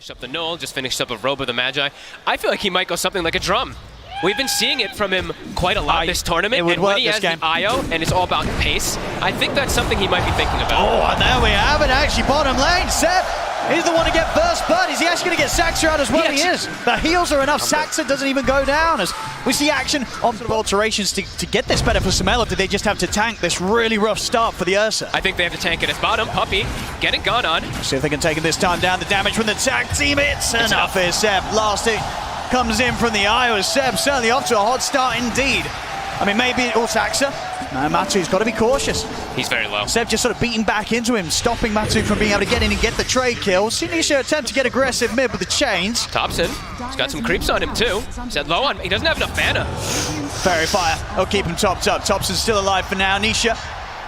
Finished up the Null, just finished up a Robe of the Magi. I feel like he might go something like a Drum. We've been seeing it from him quite a lot this tournament, and when he has the IO, and it's all about pace, I think that's something he might be thinking about. Oh, and there we have it, actually, bottom lane. Seb is the one to get first blood. Is he actually going to get Saxa out as well? He is. The heals are enough. Saxa doesn't even go down as we see action on sort of alterations to get this better for Sumail. Or did they just have to tank this really rough start for the Ursa? I think they have to tank it as bottom. Puppey getting gone on. Let's see if they can take it this time down. The damage from the tag team, it's enough here, Seb. Last hit comes in from the Iowa. Seb certainly off to a hot start indeed. I mean, maybe all Saxa. No, Matu's got to be cautious. He's very low. Seb just sort of beating back into him, stopping Matu from being able to get in and get the trade kill. Sinisha attempt to get aggressive mid with the chains. Thompson, he's got some creeps on him too. He's at low on, he doesn't have enough mana. Fairy Fire, he'll keep him topped up. Thompson's still alive for now. Nisha,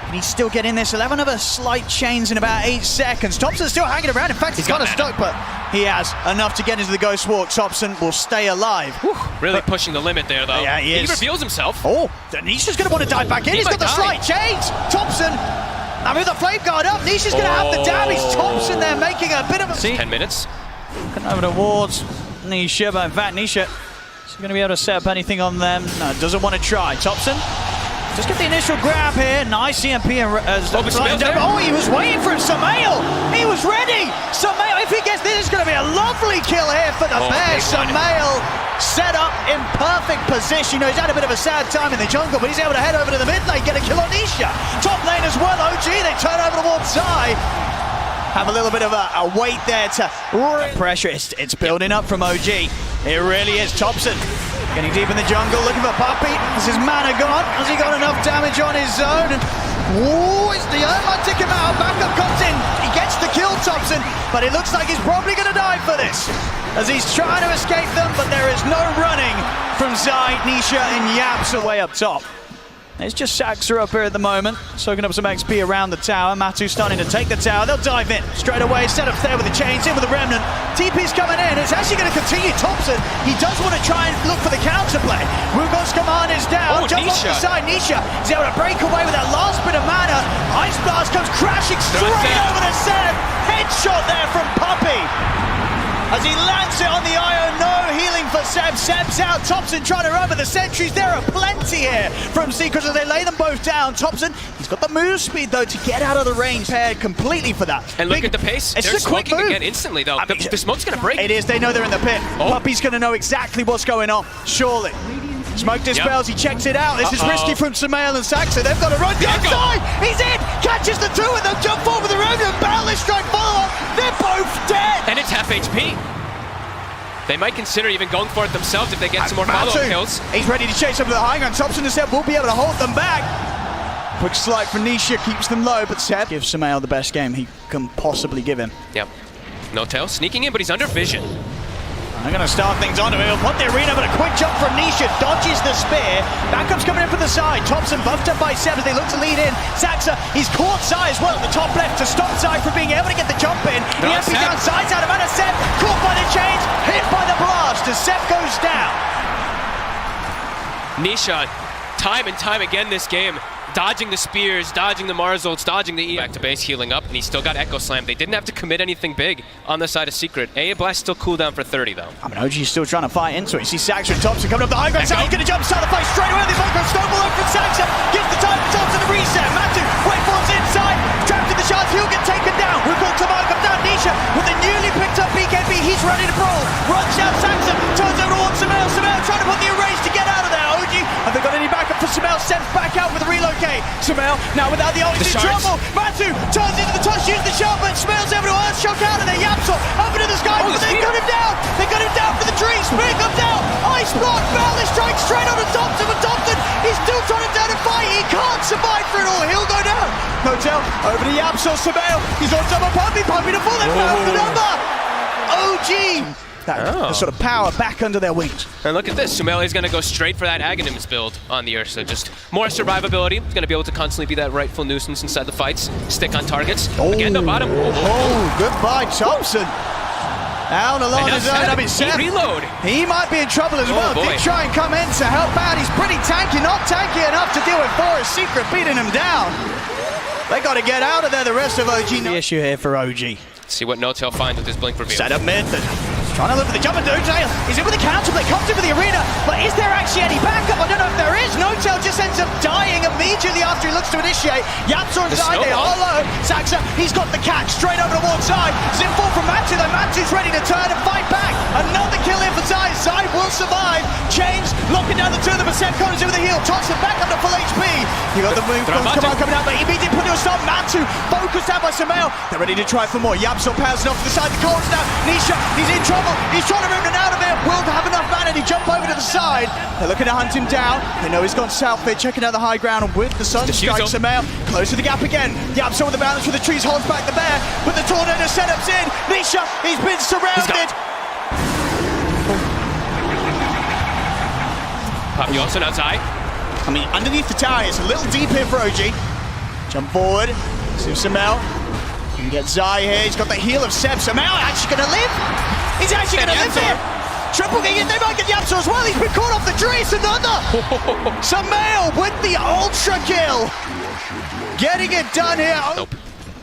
can he still get in this? He'll have another slight chains in about 8 seconds. Thompson's still hanging around. In fact, he's kind of stuck, but he has enough to get into the Ghost Walk. Thompson will stay alive. Whew, really pushing the limit there, though. Yeah, he is. He reveals himself. Oh, Nisha's going to want to dive back in. He's got the slight chains. Thompson, I mean, the flame guard up. Nisha's going to have the damage. Thompson there making a bit of a... 10 minutes. Coming over towards Nisha, but in fact, Nisha is going to be able to set up anything on them. No, doesn't want to try. Thompson, just get the initial grab here. Nice CMP. Oh, he was waiting for him. Sumail, he was ready. Sumail, if he gets this, it's going to be a lovely kill here for the Bears. Sumail set up in perfect position. You know, he's had a bit of a sad time in the jungle, but he's able to head over to the mid lane, get a kill on Nisha. Top lane as well, OG, they turn over towards Sai. Have a little bit of a weight there to pressure. It's building up from OG. It really is. Thompson getting deep in the jungle, looking for Puppey. Is his mana gone? Has he got enough damage on his own? Ooh, it's the might take him out. Backup comes in. He gets the kill, Thompson, but it looks like he's probably going to die for this, as he's trying to escape them, but there is no running from Zai, Nisha, and Yaps away up top. It's just Saxa up here at the moment, soaking up some XP around the tower. Matu starting to take the tower. They'll dive in straight away. Set up there with the chains, in with the remnant. TP's coming in. It's actually going to continue. Thompson, he does want to try and look for the counterplay. Wukong's command is down. Jump off the side. Nisha is able to break away with that last bit of mana. Ice Blast comes crashing straight over to Seb. Headshot there from Puppey. As he lands it on the IO, no healing for Seb. Seb's out. Thompson trying to run with the sentries. There are plenty here from Secrets as they lay them both down. Thompson, he's got the move speed though to get out of the range. Paired completely for that. And look at the pace. It's They're a quick smoking move. again instantly though. The smoke's going to break. It is. They know they're in the pit. Puppey's going to know exactly what's going on. Surely. Smoke dispels, he checks it out. This is risky from Sumail and Saxa. They've got to run the outside. He's in, catches the two, and they'll jump forward with the remnant. Boundless strike follow-up. They're both dead. And it's half HP. They might consider even going for it themselves if they get some more follow-up kills. He's ready to chase up to the high ground. Thompson and Seb will be able to hold them back. Quick slide from Nisha keeps them low, but Seb gives Sumail the best game he can possibly give him. Yep. No tail sneaking in, but he's under vision. They're going to start things on him. He'll put the arena, but a quick jump from Nisha. Dodges the spear. Backup's coming in from the side. Thompson buffed up by Seb as they look to lead in. Saxa, he's caught Sai as well at the top left to stop Sai from being able to get the jump in. The MP down, Sai's out of mana. Seb caught by the chains, hit by the blast as Seb goes down. Nisha, time and time again this game, dodging the spears, dodging the Marzolds, dodging the E. Back to base, healing up, and he's still got Echo Slam. They didn't have to commit anything big on the side of Secret. A Blast still cooldown for 30 though. I mean, OG's still trying to fight into it. You see Saxa and Thompson coming up the high ground. He's going to jump start the fight straight away. This micro snowball over from Saxa. Gives the time for Thompson to reset. Matu, wait for it's inside. Trapped in the shards, he'll get taken down. Wukong command comes down. Nisha with the newly picked up BKB. He's ready to brawl. Runs down Saxa, turns over towards Sumail. Sumail trying to put the erase to get out of there. OG, have they got any backup for Sumail? Sends back out with the relocate. Sumail now without the ult, he's in trouble. Matu turns into the touch, uses the shot, but Sumail's able to earthshock out of there. Yapsel up into the sky, but they got him down. They got him down for the tree. Spear comes out. Ice block, Boundless strike straight onto Thompson, but Thompson, he's still trying to down and fight. He can't survive for it all. He'll go down. No tell. Over to Yapsel. Sumail. He's on top of Puppey. Puppey to full. They found the number. OG. The sort of power back under their wings. And look at this, Sumail is going to go straight for that Aghanims build on the Ursa. Just more survivability. He's going to be able to constantly be that rightful nuisance inside the fights, stick on targets. Again, the bottom. Goodbye, Thompson. Down along the zone. I mean, Seb, reload. He might be in trouble as well. Did try and come in to help out. He's pretty tanky, not tanky enough to deal with Forest Secret beating him down. They got to get out of there, the rest of OG. The issue here for OG. See what No-Tail finds with his blink reveal. Set up mid. He's trying to look for the jump and No-Tail. He's in with the counter, but comes into the arena. But is there actually any backup? I don't know if there is. No-Tail just ends up dying immediately after he looks to initiate. Yapzor inside, they are low. Saxa, he's got the catch straight over the one side. Zinfall from Matu, though Matu's ready to turn and fight back. Another kill in for Zai. Zai will survive. Chains locking down the two of them, but Seb comes in with the heel. Tosses back up to full HP. You got the move coming out, but he didn't put it on stop. Matu focused out by Sumail. They're ready to try for more. Yapzor powers off to the side. The Colts now. Nisha, he's in trouble. He's trying to rip it out of it. Will have enough mana to jump over to the side. They're looking to hunt him down. They know he's gone south. They're checking out the high ground with the sun strike. Sumail close to the gap again. Yapzor with the balance with the trees, holds back the bear, but the tornado setups in. Nisha, he's been surrounded. Papioso now Zai. I mean, underneath the tower, it's a little deep here for OG. Jump forward. See Sumail. Can get Zai here. He's got the heel of Seb. Sumail actually going to live. He's actually going to live here. Triple kick. They might get Yapzor as well. He's been caught off the tree. It's another. Sumail with the ultra kill. Getting it done here. Nope.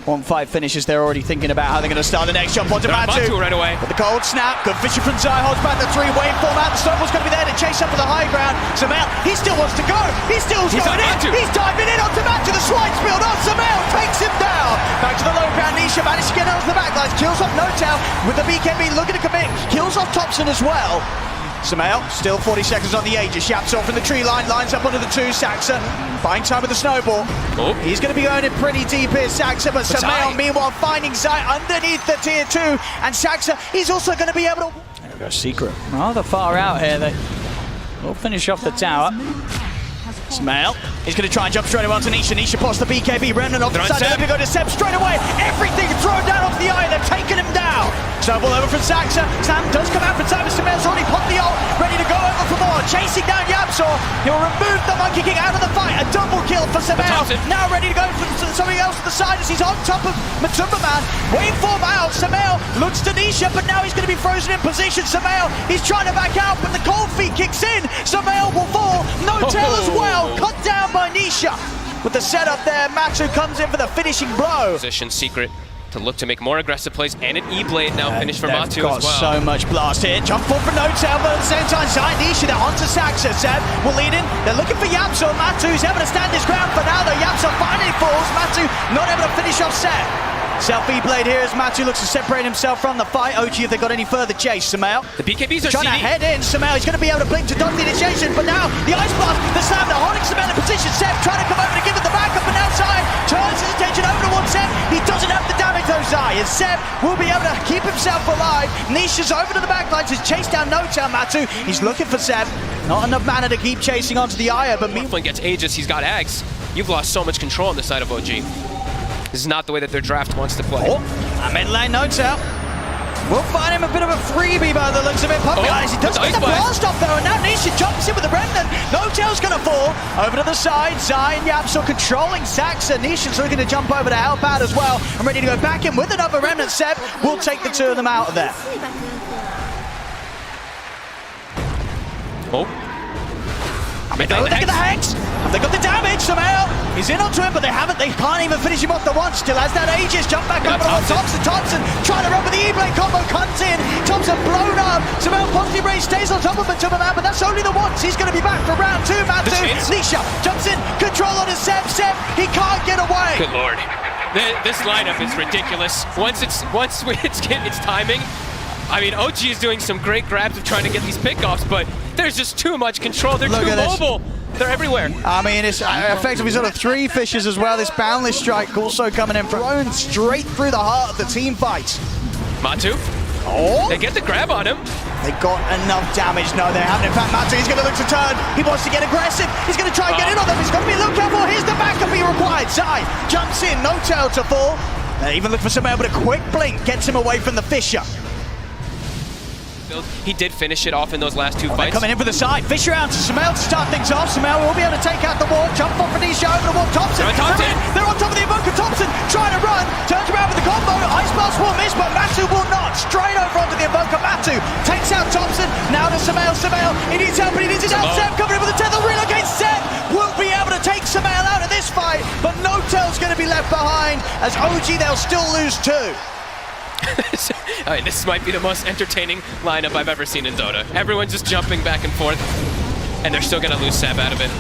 1-5 finishes. They're already thinking about how they're going to start the next jump onto Matu. Right away. With the cold snap, good fishing from Zai, holds back the three, waveform out. The Snowball's going to be there to chase up for the high ground. Sumail, he still wants to go. He's going in. He's diving in onto Matu. The swipe spilled on. Sumail takes him down. Back to the low ground. Nisha managed to get onto the backlines. Kills off No-Tail with the BKB looking to commit. Kills off Thompson as well. Sumail, still 40 seconds on the Aegis. Yaps off from the tree line, lines up onto the two. Saxa, buying time with the snowball. Oh. He's going to be earning pretty deep here, Saxa, but Sumail, meanwhile, finding Zai underneath the tier 2. And Saxa, he's also going to be able to... There we go, Secret. Rather far out here. They will finish off the tower. Sumail, he's going to try and jump straight away onto Nisha. Nisha posts the BKB, Remnant off the side. They're going to go to Seb straight away. Everything thrown down off the eye. They've taken him down. Snowball over from Saxa. Sam does come out from time, but Sumail's already popped the ult, ready to go over for more. Chasing down Yapzor. He'll remove the Monkey King out of the fight. A double kill for Sumail. Now ready to go for something else to the side as he's on top of Matumba Man. Waveform out. Sumail looks to Nisha, but now he's going to be frozen in position. Sumail, he's trying to back out, but the cold feet kicks in. Sumail will fall. No-Tail as well. Cut down by Nisha. With the setup there, Matu comes in for the finishing blow. Position Secret to look to make more aggressive plays, and an E-Blade now finished for Matu as well. So much blast here. Jump forward for No-Tail, but at the same time, Zai and Nisha, they're onto Saxa. Seb will lead in. They're looking for Yapzor. Matu's able to stand his ground for now, though. Yapzor finally falls. Matu not able to finish off Seb. Self-E-Blade here as Matu looks to separate himself from the fight. OG, if they got any further chase. Sumail. The BKBs are trying to head in. Sumail, he's going to be able to blink to dodge the initiation, but now the Ice Blast, the slam, they're holding Sumail in position. Seb trying to come over to give it the backup, but now Zai turns his attention over towards Seb. He doesn't have the damage though, Zai, and Seb will be able to keep himself alive. Nisha's over to the backlines, has chased down No-Tail. Matu, he's looking for Seb. Not enough mana to keep chasing onto the Aya, but Mifflin gets Aegis, he's got Ags. You've lost so much control on the side of OG. This is not the way that their draft wants to play. Mid lane, No-Tail. We'll find him a bit of a freebie by the looks of it. He does get the blast off though, and now Nisha jumps in with the Remnant. No-Tail's going to fall. Over to the side, Zai and Yapzor controlling Saxa. Nisha's looking to jump over to help out as well. I'm ready to go back in with another Remnant. Seb will take the two of them out of there. Oh. Look at the hanks. Have they got the damage? Sumail, he's in onto him, but they can't even finish him off the one. Still has that Aegis. Jump back over to Thompson. Thompson trying to run with the E-Blade combo. Comes in. Thompson blown up. Sumail positive range stays on top of Matumba Man, but that's only the once. He's going to be back for round 2. Matu. Nisha jumps in. Control on his Seb. He can't get away. Good lord. This lineup is ridiculous. Once it's timing. I mean, OG is doing some great grabs of trying to get these pickoffs, but there's just too much control. They're too mobile. They're everywhere. I mean, it's effectively sort of 3 fishes as well. This boundless strike also coming in, thrown straight through the heart of the team fight. Matu. Oh! They get the grab on him. They got enough damage. No, they haven't. In fact, Matu, he's going to look to turn. He wants to get aggressive. He's going to try and get in on them. He's got to be a little careful. Here's the backup he required. Zai jumps in. No-Tail to fall. They even look for Sumail, but a quick blink gets him away from the Fisher. He did finish it off in those last 2 fights. Coming in for the side. Fisher out to Sumail to start things off. Sumail will be able to take out the wall. Jump off for Nisha over the wall. Thompson. They're on top of the Invoker. Thompson trying to run. Turns around with the combo. Ice Blast will miss, but Matu will not. Straight over onto the Invoker. Matu takes out Thompson. Now to Sumail. Sumail, he needs help, but he needs it out. Seb coming in with the tether. Relocates Seb. Will be able to take Sumail out of this fight, but No-Tail's going to be left behind. As OG, they'll still lose 2. All right, this might be the most entertaining lineup I've ever seen in Dota. Everyone's just jumping back and forth, and they're still going to lose Seb out of it.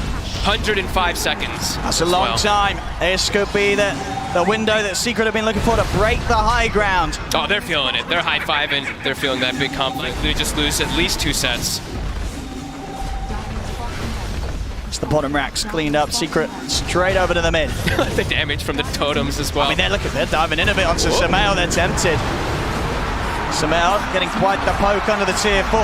105 seconds. That's a long time. This could be the window that Secret have been looking for to break the high ground. Oh, they're feeling it. They're high-fiving. They're feeling that big conflict. They just lose at least 2 sets. It's the bottom racks cleaned up. Secret straight over to the mid. The damage from the totems as well. I mean, they're diving in a bit onto Sumail. They're tempted. Sumail getting quite the poke under the tier 4.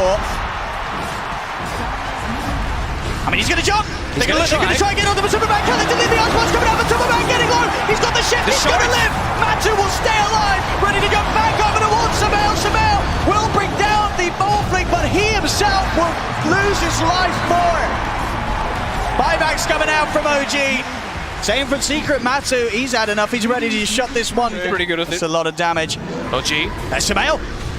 I mean, he's going to jump. They're going to try and get on the Superman. Can they delete the Oswald's coming out? But Superman getting low. He's got the shift. He's going to live. Matu will stay alive. Ready to go back over towards Sumail. Sumail will bring down the ball flick, but he himself will lose his life for it. Buybacks coming out from OG. Same from Secret. Matu, he's had enough. He's ready to shut this one. Pretty good with it. It's a lot of damage. OG. There's Sumail.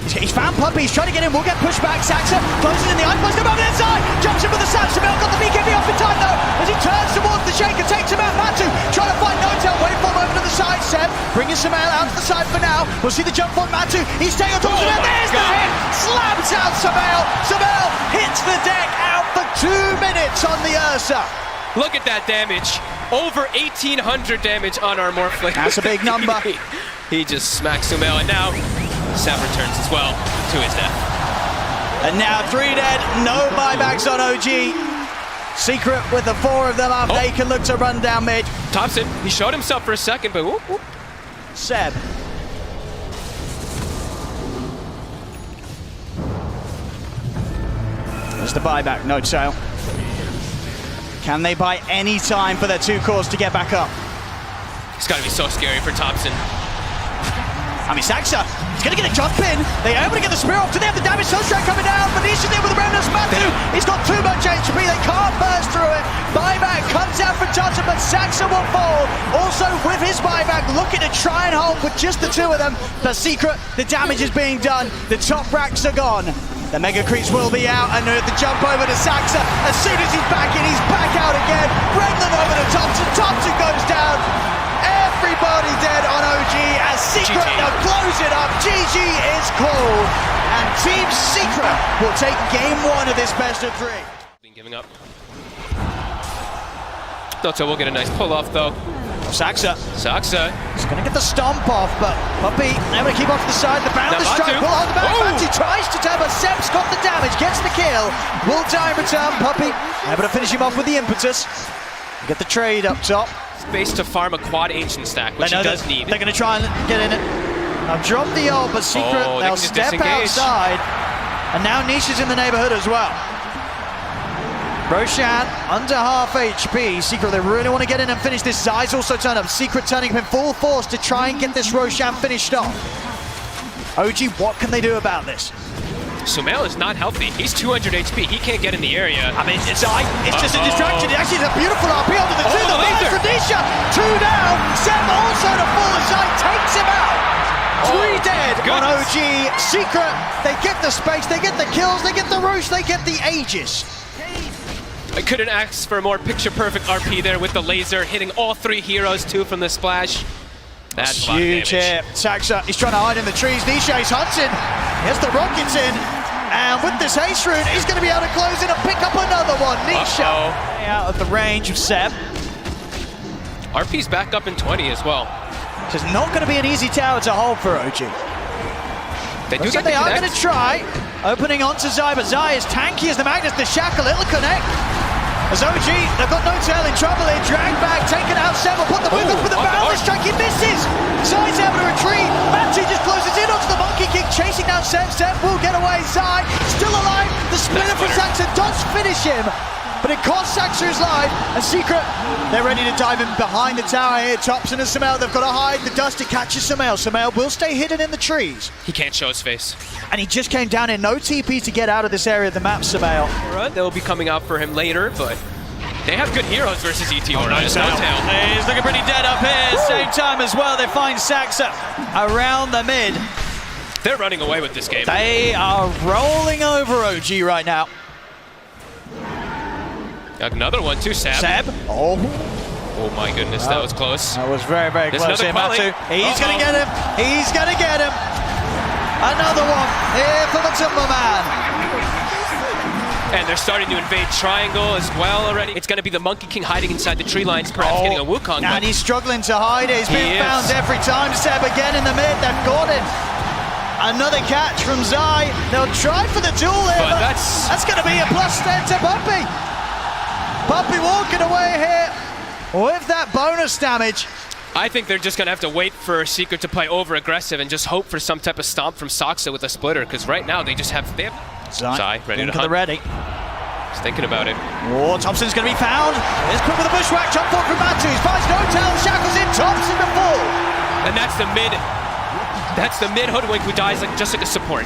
He's found Puppy. He's trying to get in. We'll get pushed back. Saxa closes in the eye. Goes over the inside. Jumps in with the Sam. Sumail got the BKB off in time though. As he turns towards the Shaker, takes him out. Matu trying to find No-Tail. Waiting for him over to the side. Seb bringing Sumail out to the side for now. We'll see the jump from Matu. He's staying on top of Sumail. There's the hit. Slams out Sumail. Sumail hits the deck out for 2 minutes on the Ursa. Look at that damage. Over 1,800 damage on our Morphling. That's a big number. He just smacks Sumail, and now Seb returns as well to his death. And now 3 dead, no buybacks on OG. Secret with the 4 of them up, they can look to run down mid. Thompson, he showed himself for a second, but whoop, whoop. Seb. There's the buyback, No-Tail. Can they buy any time for their 2 cores to get back up? It's got to be so scary for Thompson. I mean, Saxa, he's going to get a jump in. They are able to get the spear off. Do they have the damage? Sunstrike coming down. Venetian there with the roundhouse. Matu, he's got too much HP. They can't burst through it. Buyback comes out from Thompson, but Saxa will fall. Also, with his buyback, looking to try and hold with just the 2 of them. The Secret, the damage is being done. The top racks are gone. The Mega Creeps will be out, and the jump over to Saxa. As soon as he's back in, he's back out again. Brendan over to Thompson. Thompson goes down. Everybody dead on OG as Secret now close it up. GG is called, and Team Secret will take game 1 of this best of 3. Giving up. No-Tail will get a nice pull off though. Saxa. He's going to get the stomp off, but Puppy able to keep off to the side. The bound the strike. Pull on the back. Matu tries to turn, but Seb's got the damage. Gets the kill. Will die in return. Puppy able to finish him off with the impetus. Get the trade up top. Space to farm a quad ancient stack, which he does need. They're going to try and get in it. Now drop the ult, but Secret, they'll step outside. And now Niche is in the neighborhood as well. Roshan under half HP. Secret, they really want to get in and finish this. Zai's also turned up. Secret turning up in full force to try and get this Roshan finished off. OG, what can they do about this? Sumail is not healthy. He's 200 HP. He can't get in the area. I mean, it's just a distraction. It actually is a beautiful RP onto the 2. The laser from Nisha. 2 down. Seb also to fall aside. Takes him out. 3 dead on OG. Secret, they get the space. They get the kills. They get the Roosh. They get the Aegis. I couldn't ask for a more picture-perfect RP there with the laser, hitting all 3 heroes too from the splash. That's huge here. Saxa, he's trying to hide in the trees. Nisha, he's hunting. Here's the rockets in. And with this haste rune, he's going to be able to close in and pick up another one. Nisha out of the range of Seb. RP's back up in 20 as well. So it's not going to be an easy tower to hold for OG. They do so get they are going to try. Opening onto Zai, but Zai is tanky as the Magnus. The shackle, it'll connect. As OG, they've got No-Tail in trouble. They drag back, taken out Seb, will put the move up with the boundless strike. He misses. Zai's able to retreat. Matu just closes in onto the monkey kick, chasing down Seb. Seb will get away. Zai still alive. The splinter from Saxa does finish him, but it cost Saxa his life. And Secret, they're ready to dive in behind the tower here. Thompson and Sumail, they've got to hide. The dust, it catches Sumail. Sumail will stay hidden in the trees. He can't show his face. And he just came down in no TP to get out of this area of the map, Sumail. They'll be coming out for him later, but they have good heroes versus ET Aura. He's looking pretty dead up here. Same time as well, they find Saxa around the mid. They're running away with this game. They are rolling over OG right now. Another one too, Seb. Oh my goodness, that was close. That was very, very close here, Matu. He's going to get him. He's going to get him. Another one here for the Timberman. And they're starting to invade triangle as well already. It's going to be the Monkey King hiding inside the tree lines, perhaps getting a Wukong. And he's struggling to hide it. He's being found every time. Seb again in the mid. They've got him. Another catch from Zai. They'll try for the duel here, but that's going to be a +10 to Puppey. Puppey walking away here with that bonus damage. I think they're just going to have to wait for Secret to play over-aggressive and just hope for some type of stomp from Saksa with a splitter, because right now they have Zai ready to hunt. Ready. He's thinking about it. Oh, Thompson's going to be found. It's quick with a bushwhack. Jump forward from Matthews. Finds no tail. Shackles in. Thompson to fall. And that's the mid. That's the mid hoodwink who dies just like a support.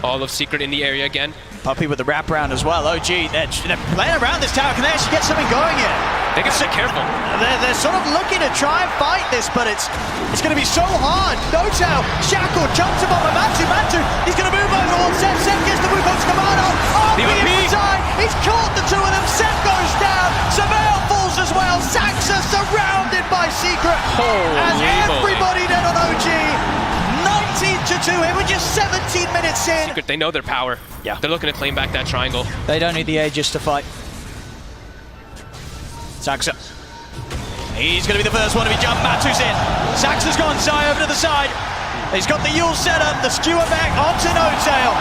All of Secret in the area again. Puppey with the wraparound as well. OG, they're playing around this tower. Can they actually get something going here? They got to be careful. They're sort of looking to try and fight this, but it's going to be so hard. No tail. Shackle jumps him on by Matu. He's going to move over on Seb. Seb gets the Wukong's command on. He's caught the two of them. Seb goes down. Samael falls as well. Saksa surrounded by Secret. As everybody dead on OG. 19-2 here. We're just 17 minutes in. Secret, they know their power. Yeah. They're looking to claim back that triangle. They don't need the Aegis to fight. Saksa. He's going to be the first one to be jumped. Matu's in. Saksa's gone Zai over to the side. He's got the Yule set up. The skewer back onto No Tail.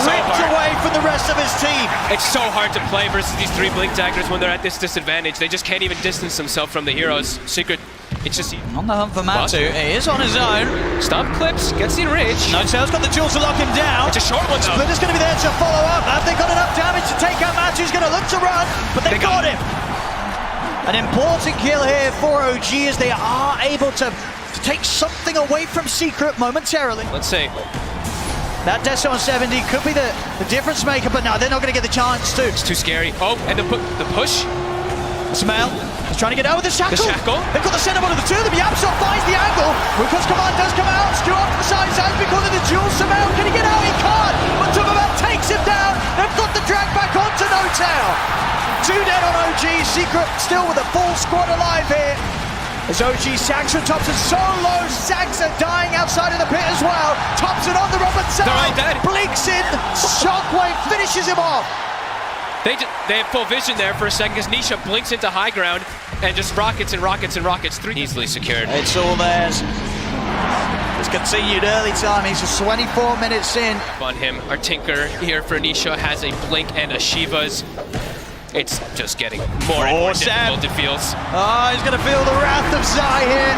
Ripped away from the rest of his team. It's so hard to play versus these three Blink Daggers when they're at this disadvantage. They just can't even distance themselves from the heroes. Secret, it's just... On the hunt for Matu. He is on his own. Stomp clips, gets the enrage. No Tail's got the jewels to lock him down. It's a short one though. Splitter's going to be there to follow up. Have they got enough damage to take out Matu? He's going to look to run, but they got him. An important kill here for OG as they are able to take something away from Secret momentarily. Let's see. That Deso on 70 could be the difference maker, but no, they're not going to get the chance to. It's too scary. Oh, and the push. Samael is trying to get out with the shackle. They've got the center one of the two of them. Yapsop finds the angle. Wukong's command does come out. Skew off to the side. Sounds because of the duel. Samael, can he get out? He can't. But Timberman takes him down. They've got the drag back onto No Tail. 2 dead on OG. Secret still with a full squad alive here. As OG Saksa Thompson so low. Saksa dying outside of the pit as well. Thompson on the Robert side. They're all dead. Blinks in. Shockwave finishes him off. They have full vision there for a second because Nisha blinks into high ground and just rockets and rockets and rockets. 3 easily secured. It's all theirs. It's continued early time. He's just 24 minutes in. On him, our Tinker here for Nisha has a blink and a Shiva's. It's just getting more and more difficult, it feels. Oh, he's going to feel the wrath of Zai here.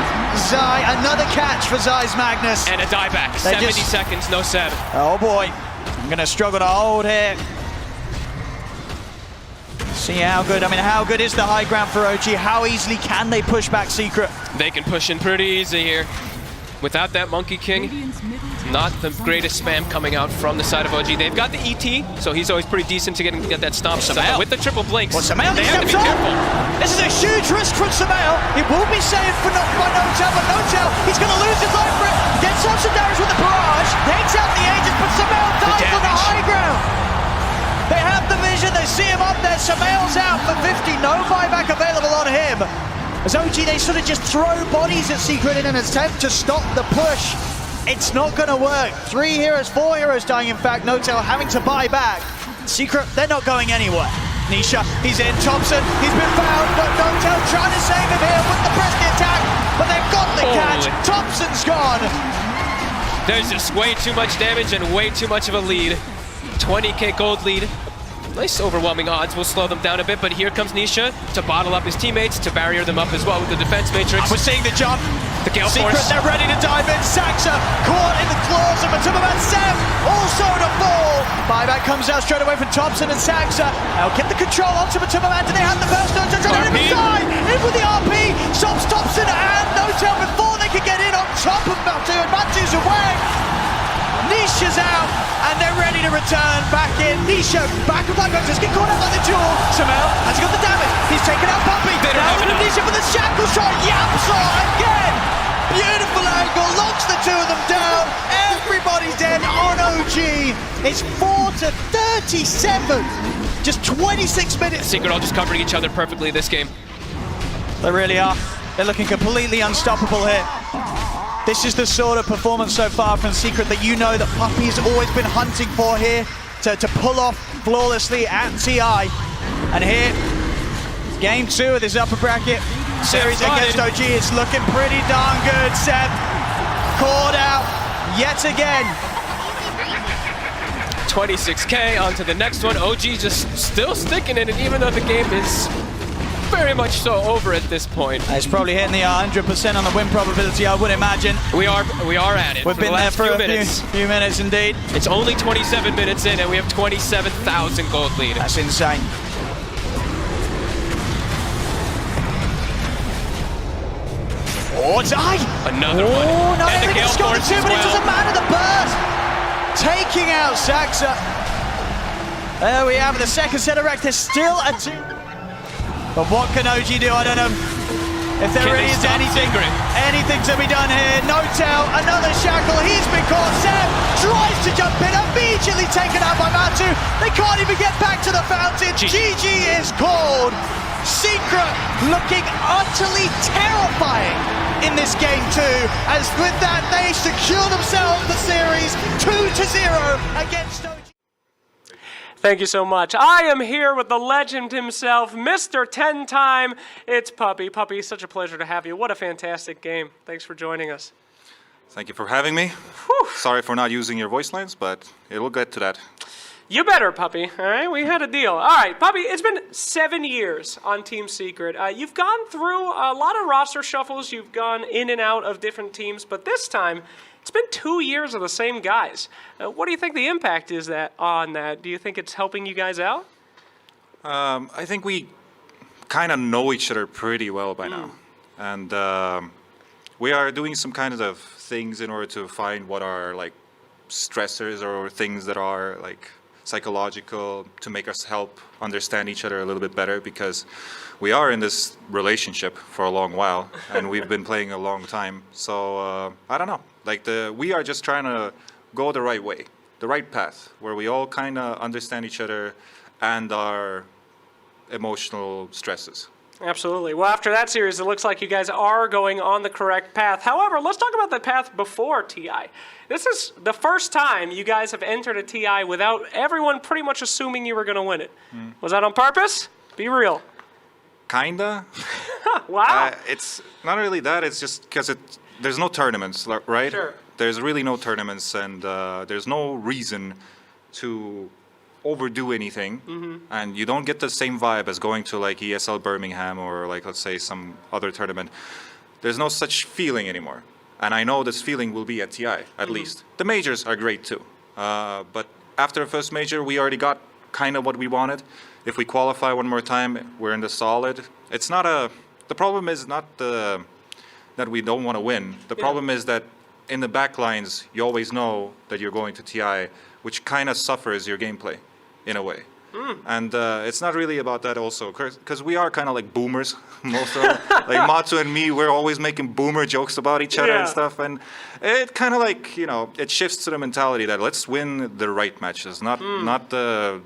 Zai, another catch for Zai's Magnus. And a dieback. 70 seconds, no Seb. Oh boy, I'm going to struggle to hold here. See how good, how good is the high ground for OG? How easily can they push back Secret? They can push in pretty easy here. Without that Monkey King, not the greatest spam coming out from the side of OG. They've got the ET, so he's always pretty decent to get that stomp. Samael with the triple blinks. Samael, they have to be careful. This is a huge risk from Samael. It will be saved for by No Tail, but No Tail, he's going to lose his life for it. Gets on some damage with the barrage, takes out the Aegis, but Samael dies on the high ground. They have the vision, they see him up there. Samael's out for 50, no buyback available on him. As OG, they sort of just throw bodies at Secret in an attempt to stop the push. It's not going to work. 3 heroes, 4 heroes dying, in fact. No Tail having to buy back. Secret, they're not going anywhere. Nisha, he's in. Thompson, he's been found, but No Tail trying to save him here with the Presty attack, but they've got the catch. Thompson's gone. There's just way too much damage and way too much of a lead. 20k gold lead. Nice overwhelming odds will slow them down a bit, but here comes Nisha to bottle up his teammates, to barrier them up as well with the defense matrix. We're seeing the jump. The Gale Secret, Force. They're ready to dive in. Saksa caught in the claws of Timberman. Seb also to fall. Buyback comes out straight away from Thompson and Saksa. Now get the control onto Timberman. Do they have the first No Tail? Trying to die. In with the RP. Stops Thompson and No Tail before they can get in on top of Matu, and Matu's away. Nisha's out, and they're ready to return back in. Nisha back with Black Vectors, get caught out by the duel. Samael has got the damage. He's taken out Puppey. Now with Nisha for the shackle shot. Yapsaw again. Beautiful angle, locks the two of them down. Everybody's dead on OG. It's 4-37. Just 26 minutes. Secret all just covering each other perfectly this game. They really are. They're looking completely unstoppable here. This is the sort of performance so far from Secret that you know that Puppy's always been hunting for here to pull off flawlessly at TI. And here, game 2 of this upper bracket series against OG. It's looking pretty darn good. Seb caught out yet again. 26K onto the next one. OG just still sticking in it, even though the game is very much so over at this point. It's probably hitting the 100% on the win probability, I would imagine. We are at it. We've been there for a few minutes indeed. It's only 27 minutes in and we have 27,000 gold lead. That's insane. Oh, another one. Oh, no, and the Gale it's got Force 2 as minutes well. as a man of the burst. Taking out Saxa. There we have the second set of wreck. There's still a 2. But what can OG do? I don't know if there really is anything to be done here. No tell, another shackle. He's been caught. Seb tries to jump in, immediately taken out by Matu. They can't even get back to the fountain. GG is called. Secret looking utterly terrifying in this game 2, as with that they secure themselves the series 2-0 against OG. Thank you so much. I am here with the legend himself, Mr. 10-time. It's Puppy. Puppy, such a pleasure to have you. What a fantastic game. Thanks for joining us. Thank you for having me. Whew. Sorry for not using your voice lines, but it'll get to that. You better, Puppy. All right, we had a deal. All right, Puppy, it's been 7 years on Team Secret. You've gone through a lot of roster shuffles. You've gone in and out of different teams, but this time, it's been 2 years of the same guys. What do you think the impact is on that? Do you think it's helping you guys out? I think we kind of know each other pretty well by now. And we are doing some kind of things in order to find what are like stressors or things that are like psychological to make us help understand each other a little bit better, because we are in this relationship for a long while and we've been playing a long time. So I don't know. Like we are just trying to go the right way, the right path, where we all kind of understand each other and our emotional stresses. Absolutely. Well, after that series, it looks like you guys are going on the correct path. However, let's talk about the path before TI. This is the first time you guys have entered a TI without everyone pretty much assuming you were going to win it. Was that on purpose? Be real. Kinda. Wow. It's not really that. It's just because there's no tournaments, right? Sure. There's really no tournaments, and there's no reason to overdo anything, and you don't get the same vibe as going to like ESL Birmingham or like, let's say, some other tournament. There's no such feeling anymore, and I know this feeling will be at TI at least. The majors are great too, but after the first major we already got kind of what we wanted. If we qualify one more time, we're in the solid. It's not the problem is not that we don't want to win. The problem is that in the back lines you always know that you're going to TI, which kind of suffers your gameplay in a way. And it's not really about that also, because we are kind of like boomers, most of them. Like Matu and me, we're always making boomer jokes about each other and stuff, and it kind of like, you know, it shifts to the mentality that let's win the right matches, not the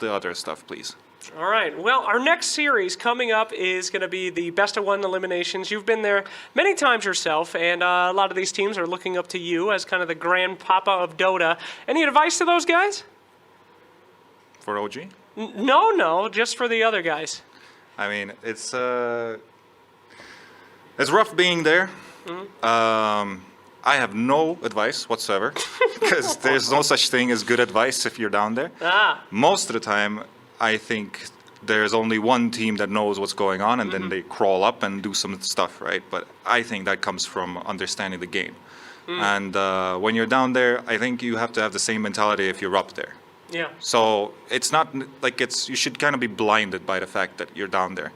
other stuff, please. All right. Well, our next series coming up is going to be the best-of-1 eliminations. You've been there many times yourself, and a lot of these teams are looking up to you as kind of the grandpapa of Dota. Any advice to those guys? For OG? No, just for the other guys. I mean, it's rough being there. I have no advice whatsoever, because there's no such thing as good advice if you're down there. Most of the time, I think there's only one team that knows what's going on, and then they crawl up and do some stuff, right? But I think that comes from understanding the game. And when you're down there, I think you have to have the same mentality if you're up there. Yeah. So it's not like you should kind of be blinded by the fact that you're down there.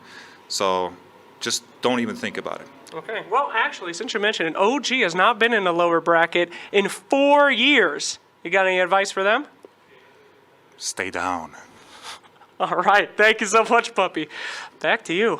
So just don't even think about it. Okay. Well, actually, since you mentioned it, OG has not been in the lower bracket in 4 years. You got any advice for them? Stay down. All right. Thank you so much, Puppy. Back to you.